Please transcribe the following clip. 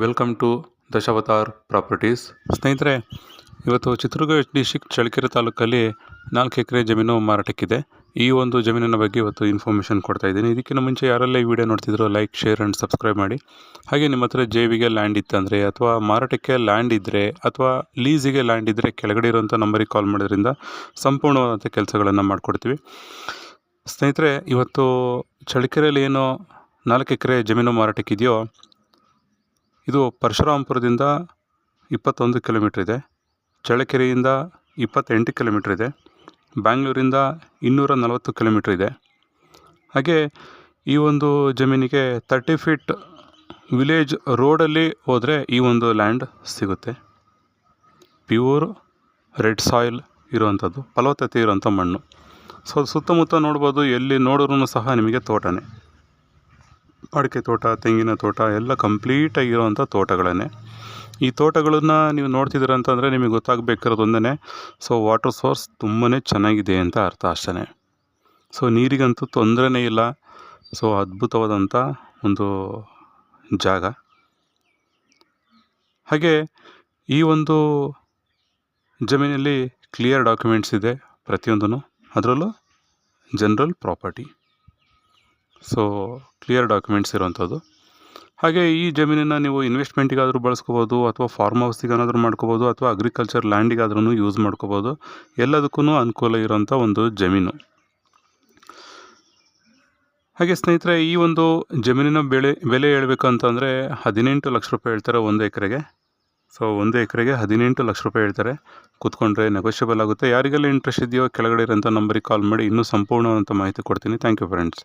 Welcome to Dashavatar properties. ಸ್ನೇಹಿತರೆ, ಇವತ್ತು Chitradurga district Challakere ತಾಲೂಕಲ್ಲಿ 4 ಎಕರೆ ಜಮೀನು ಮಾರಾಟಕ್ಕಿದೆ. ಈ ಒಂದು ಜಮೀನಿನ ಬಗ್ಗೆ ಇವತ್ತು ಇನ್ಫಾರ್ಮೇಷನ್ ಕೊಡ್ತಾ ಇದ್ದೀನಿ. ಇದಕ್ಕಿಂತ ಮುಂಚೆ ಯಾರೆಲ್ಲ ಈ ವಿಡಿಯೋ ನೋಡ್ತಿದ್ರು ಲೈಕ್, ಶೇರ್ ಆ್ಯಂಡ್ ಸಬ್ಸ್ಕ್ರೈಬ್ ಮಾಡಿ. ಹಾಗೆ ನಿಮ್ಮ ಹತ್ರ JVಗೆ ಲ್ಯಾಂಡ್ ಇತ್ತಂದರೆ ಅಥವಾ ಮಾರಾಟಕ್ಕೆ ಲ್ಯಾಂಡ್ ಇದ್ದರೆ ಅಥವಾ ಲೀಸಿಗೆ ಲ್ಯಾಂಡ್ ಇದ್ದರೆ ಕೆಳಗಡೆ ಇರೋಂಥ ನಂಬರಿಗೆ ಕಾಲ್ ಮಾಡೋದ್ರಿಂದ ಸಂಪೂರ್ಣವಾದಂಥ ಕೆಲಸಗಳನ್ನು ಮಾಡಿಕೊಡ್ತೀವಿ. ಸ್ನೇಹಿತರೆ, ಇವತ್ತು ಚಳ್ಳಕೆರೆಯಲ್ಲಿ ಏನು 4 ಎಕರೆ ಜಮೀನು ಮಾರಾಟಕ್ಕಿದೆಯೋ ಇದು ಪರಶುರಾಮಪುರದಿಂದ 21 ಕಿಲೋಮೀಟ್ರ್ ಇದೆ, ಚಳ್ಳಕೆರೆಯಿಂದ 28 ಕಿಲೋಮೀಟ್ರ್ ಇದೆ, ಬ್ಯಾಂಗ್ಳೂರಿಂದ 240 ಕಿಲೋಮೀಟ್ರ್ ಇದೆ. ಹಾಗೆ ಈ ಒಂದು ಜಮೀನಿಗೆ 30 ಫೀಟ್ ವಿಲೇಜ್ ರೋಡಲ್ಲಿ ಹೋದರೆ ಈ ಒಂದು ಲ್ಯಾಂಡ್ ಸಿಗುತ್ತೆ. ಪ್ಯೂರ್ ರೆಡ್ ಸಾಯಿಲ್ ಇರುವಂಥದ್ದು, ಫಲವತ್ತತೆ ಇರುವಂಥ ಮಣ್ಣು. ಸುತ್ತಮುತ್ತ ನೋಡ್ಬೋದು, ಎಲ್ಲಿ ನೋಡಿದ್ರೂ ಸಹ ನಿಮಗೆ ತೋಟನೇ, ಅಡಿಕೆ ತೋಟ, ತೆಂಗಿನ ತೋಟ ಎಲ್ಲ ಕಂಪ್ಲೀಟಾಗಿರೋವಂಥ ತೋಟಗಳೇ. ಈ ತೋಟಗಳನ್ನು ನೀವು ನೋಡ್ತಿದ್ದೀರ ಅಂತಂದರೆ ನಿಮಗೆ ಗೊತ್ತಾಗಬೇಕಿರೋದು ಒಂದೇ, ವಾಟರ್ ಸೋರ್ಸ್ ತುಂಬಾ ಚೆನ್ನಾಗಿದೆ ಅಂತ ಅರ್ಥ ಅಷ್ಟೇ. ನೀರಿಗಂತೂ ತೊಂದರೆನೇ ಇಲ್ಲ. ಅದ್ಭುತವಾದಂಥ ಒಂದು ಜಾಗ. ಹಾಗೆ ಈ ಒಂದು ಜಮೀನಲ್ಲಿ ಕ್ಲಿಯರ್ ಡಾಕ್ಯುಮೆಂಟ್ಸ್ ಇದೆ ಪ್ರತಿಯೊಂದೂ, ಅದರಲ್ಲೂ ಜನರಲ್ ಪ್ರಾಪರ್ಟಿ. ಕ್ಲಿಯರ್ ಡಾಕ್ಯುಮೆಂಟ್ಸ್ ಇರೋವಂಥದ್ದು. ಹಾಗೆ ಈ ಜಮೀನನ್ನು ನೀವು ಇನ್ವೆಸ್ಟ್ಮೆಂಟಿಗಾದರೂ ಬಳಸ್ಕೋಬೋದು, ಅಥವಾ ಫಾರ್ಮ್ ಹೌಸಿಗೇನಾದರೂ ಮಾಡ್ಕೋಬೋದು, ಅಥವಾ ಅಗ್ರಿಕಲ್ಚರ್ ಲ್ಯಾಂಡಿಗಾದ್ರೂ ಯೂಸ್ ಮಾಡ್ಕೋಬೋದು. ಎಲ್ಲದಕ್ಕೂ ಅನುಕೂಲ ಇರೋಂಥ ಒಂದು ಜಮೀನು. ಹಾಗೆ ಸ್ನೇಹಿತರೆ, ಈ ಒಂದು ಜಮೀನಿನ ಬೆಲೆ ಹೇಳ್ಬೇಕಂತಂದರೆ 18 ಲಕ್ಷ ರೂಪಾಯಿ ಹೇಳ್ತಾರೆ 1 ಎಕರೆಗೆ. 1 ಎಕರೆಗೆ 18 ಲಕ್ಷ ರೂಪಾಯಿ ಹೇಳ್ತಾರೆ. ಕೂತ್ಕೊಂಡ್ರೆ ನೆಗೋಷಿಯಬಲ್ ಆಗುತ್ತೆ. ಯಾರಿಗೆಲ್ಲ ಇಂಟ್ರೆಸ್ಟ್ ಇದೆಯೋ ಕೆಳಗಡೆ ಇರೋಂಥ ನಂಬರಿಗೆ ಕಾಲ್ ಮಾಡಿ, ಇನ್ನೂ ಸಂಪೂರ್ಣವಾದಂಥ ಮಾಹಿತಿ ಕೊಡ್ತೀನಿ. Thank you friends.